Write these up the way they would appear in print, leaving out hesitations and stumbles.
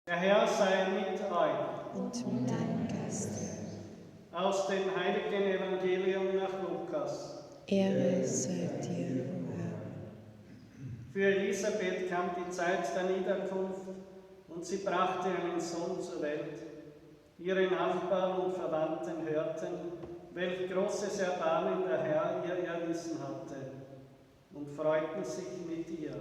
Der Herr sei mit euch. Und mit deinem Geiste. Aus dem heiligen Evangelium nach Lukas. Ehre sei dir, o Herr. Für Elisabeth kam die Zeit der Niederkunft und sie brachte einen Sohn zur Welt. Ihre Nachbarn und Verwandten hörten, welch großes Erbarmen der Herr ihr erwiesen hatte, und freuten sich mit ihr.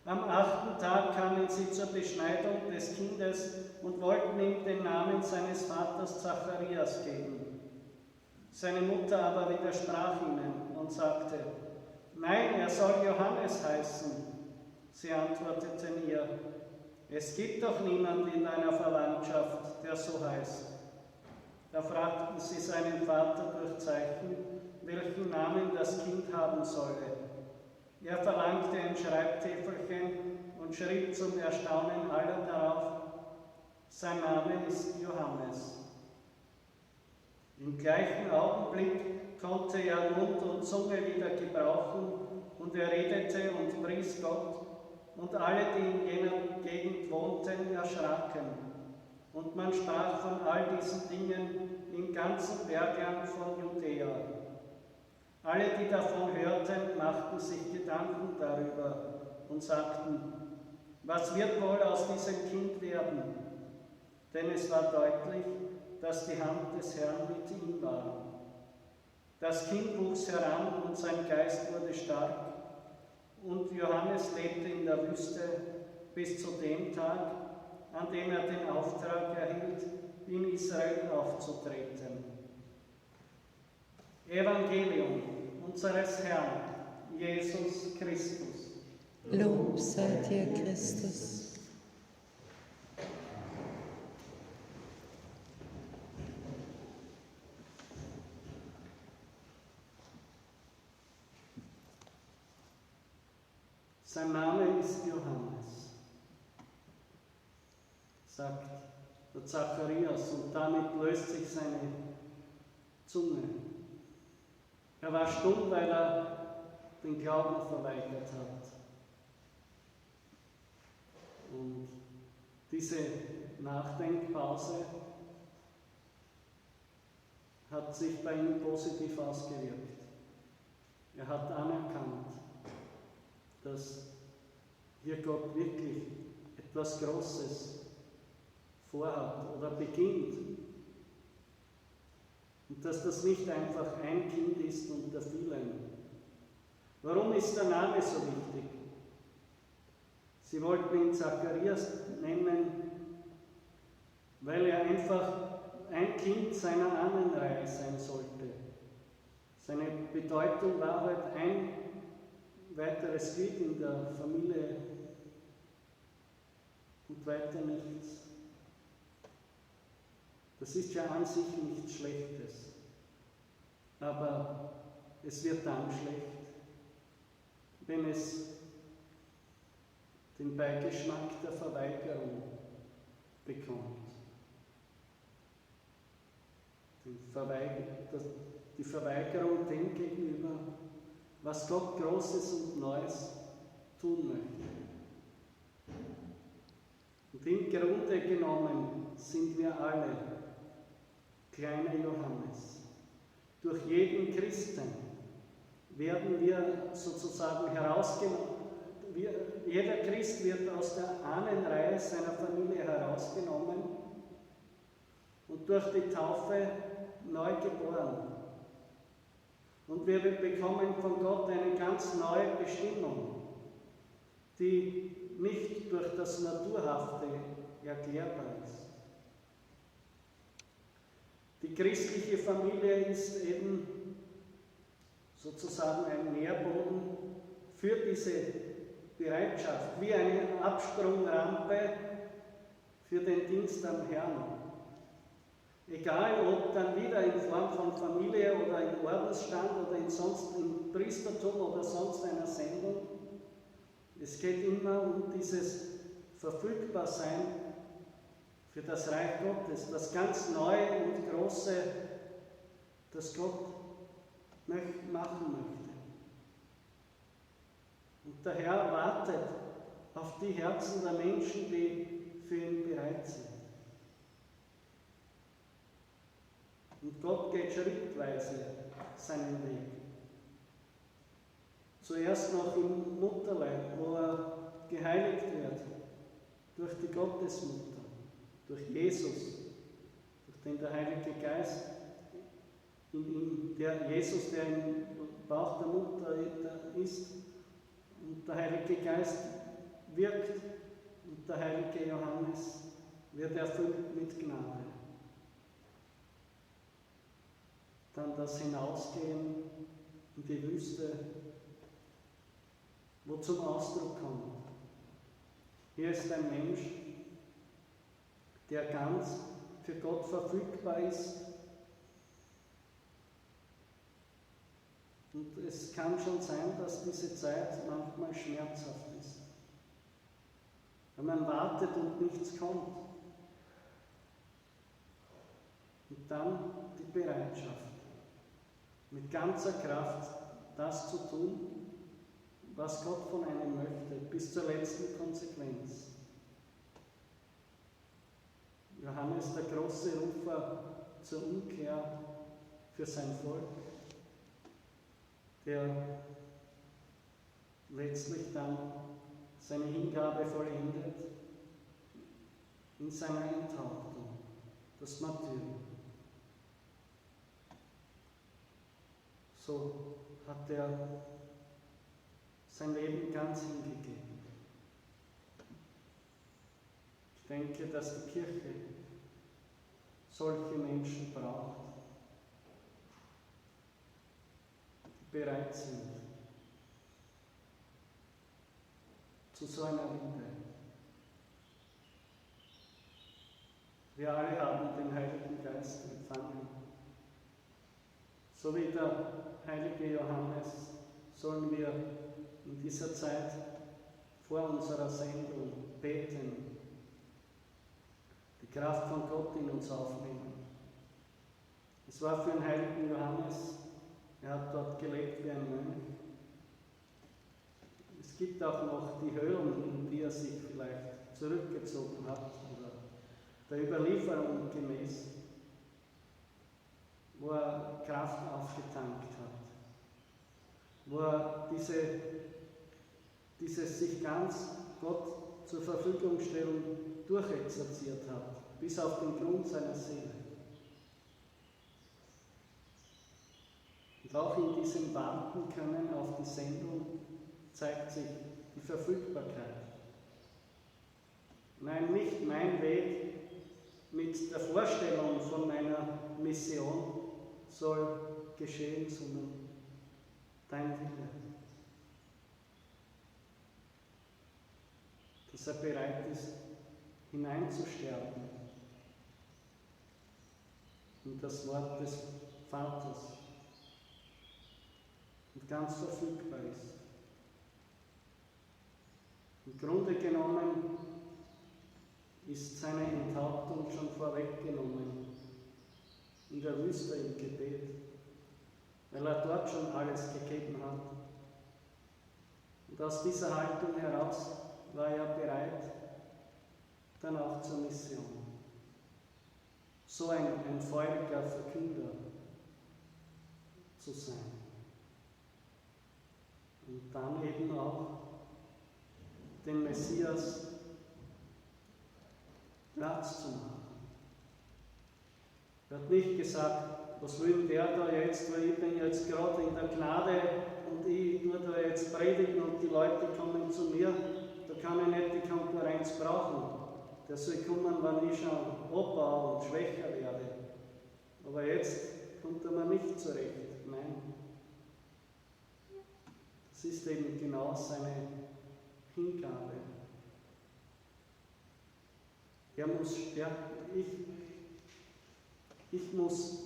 Am 8. Tag kamen sie zur Beschneidung des Kindes und wollten ihm den Namen seines Vaters Zacharias geben. Seine Mutter aber widersprach ihnen und sagte: Nein, er soll Johannes heißen. Sie antworteten ihr: Es gibt doch niemand in deiner Verwandtschaft, der so heißt. Da fragten sie seinen Vater durch Zeichen, welchen Namen das Kind haben solle. Er verlangte ein Schreibtäfelchen und schrieb zum Erstaunen aller darauf: Sein Name ist Johannes. Im gleichen Augenblick konnte er Mund und Zunge wieder gebrauchen und er redete und pries Gott, und alle, die in jener Gegend wohnten, erschraken. Und man sprach von all diesen Dingen im ganzen Bergland von Judäa. Alle, die davon hörten, machten sich Gedanken darüber und sagten: Was wird wohl aus diesem Kind werden? Denn es war deutlich, dass die Hand des Herrn mit ihm war. Das Kind wuchs heran und sein Geist wurde stark, und Johannes lebte in der Wüste bis zu dem Tag, an dem er den Auftrag erhielt, in Israel aufzutreten. Evangelium unseres Herrn, Jesus Christus. Lob sei dir, Christus. Sein Name ist Johannes, sagt der Zacharias, und damit löst sich seine Zunge. Er war stumm, weil er den Glauben verweigert hat. Und diese Nachdenkpause hat sich bei ihm positiv ausgewirkt. Er hat anerkannt, dass hier Gott wirklich etwas Großes vorhat oder beginnt. Und dass das nicht einfach ein Kind ist unter vielen. Warum ist der Name so wichtig? Sie wollten ihn Zacharias nennen, weil er einfach ein Kind seiner Ahnenreihe sein sollte. Seine Bedeutung war halt ein weiteres Glied in der Familie und weiter nichts. Das ist ja an sich nichts Schlechtes, aber es wird dann schlecht, wenn es den Beigeschmack der Verweigerung bekommt. Die Verweigerung dem gegenüber, was Gott Großes und Neues tun möchte. Und im Grunde genommen sind wir alle kleine Johannes. Durch jeden Christen werden wir sozusagen herausgenommen. Jeder Christ wird aus der Ahnenreihe seiner Familie herausgenommen und durch die Taufe neu geboren. Und wir bekommen von Gott eine ganz neue Bestimmung, die nicht durch das Naturhafte erklärbar ist. Die christliche Familie ist eben sozusagen ein Nährboden für diese Bereitschaft, wie eine Absprungrampe für den Dienst am Herrn. Egal, ob dann wieder in Form von Familie oder im Ordensstand oder sonst im Priestertum oder sonst einer Sendung. Es geht immer um dieses Verfügbarsein für das Reich Gottes, das ganz Neue und Große, das Gott machen möchte. Und der Herr wartet auf die Herzen der Menschen, die für ihn Und Gott geht schrittweise seinen Weg. Zuerst noch im Mutterleib, wo er geheiligt wird durch die Gottesmutter, durch Jesus, durch den der Heilige Geist in ihm, der Jesus, der im Bauch der Mutter ist, und der Heilige Geist wirkt und der heilige Johannes wird erfüllt mit Gnade. Dann das Hinausgehen in die Wüste, wo zum Ausdruck kommt. Hier ist ein Mensch, der ganz für Gott verfügbar ist. Und es kann schon sein, dass diese Zeit manchmal schmerzhaft ist. Wenn man wartet und nichts kommt. Und dann die Bereitschaft, mit ganzer Kraft das zu tun, was Gott von einem möchte, bis zur letzten Konsequenz. Johannes, der große Rufer zur Umkehr für sein Volk, der letztlich dann seine Hingabe vollendet in seiner Enthauptung, das Martyrium. So hat er sein Leben ganz hingegeben. Ich denke, dass die Kirche solche Menschen braucht, die bereit sind zu so einer Liebe. Wir alle haben den Heiligen Geist empfangen. So wie der heilige Johannes sollen wir in dieser Zeit vor unserer Sendung beten, die Kraft von Gott in uns aufnehmen. Es war für den heiligen Johannes, er hat dort gelebt wie ein Mönch. Es gibt auch noch die Höhlen, in die er sich vielleicht zurückgezogen hat, oder der Überlieferung gemäß, wo er Kraft aufgetankt hat, wo er dieses sich ganz Gott zur Verfügung stellen durchexerziert hat, bis auf den Grund seiner Seele. Und auch in diesem Warten können auf die Sendung zeigt sich die Verfügbarkeit. Nein, nicht mein Weg mit der Vorstellung von meiner Mission soll geschehen, sondern dein Wille. Dass er bereit ist, hineinzusterben in das Wort des Vaters und ganz verfügbar ist. Im Grunde genommen ist seine Enthauptung schon vorweggenommen in der Wüste im Gebet, weil er dort schon alles gegeben hat. Und aus dieser Haltung heraus war er bereit, dann auch zur Mission. So ein feuriger Verkünder zu sein. Und dann eben auch den Messias Platz zu machen. Er hat nicht gesagt, was will der da jetzt, weil ich bin jetzt gerade in der Gnade und ich tue da jetzt predigen und die Leute kommen zu mir, da kann ich nicht die Konkurrenz brauchen. Der soll kommen, wenn ich schon Opa und schwächer werde. Aber jetzt kommt er mir nicht zurecht. Nein. Das ist eben genau seine Hingabe. Er muss sterben. Ich muss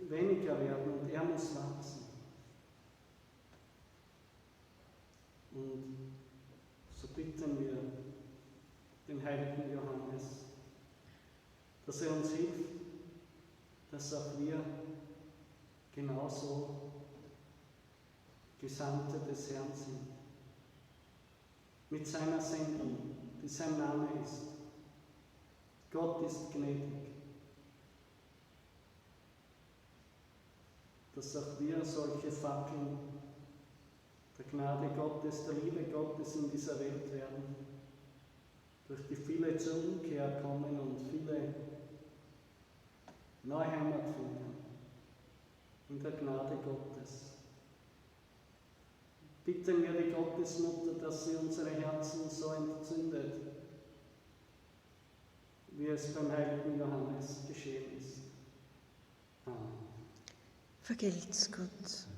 weniger werden und er muss wachsen. Und so bitten wir den heiligen Johannes, dass er uns hilft, dass auch wir genauso Gesandte des Herrn sind. Mit seiner Sendung, die sein Name ist. Gott ist gnädig. dass auch wir solche Fackeln der Gnade Gottes, der Liebe Gottes in dieser Welt werden, durch die viele zur Umkehr kommen und viele neue Heimat finden in der Gnade Gottes. Bitten wir die Gottesmutter, dass sie unsere Herzen so entzündet, wie es beim heiligen Johannes geschehen ist. Amen. Vergelt's Gott.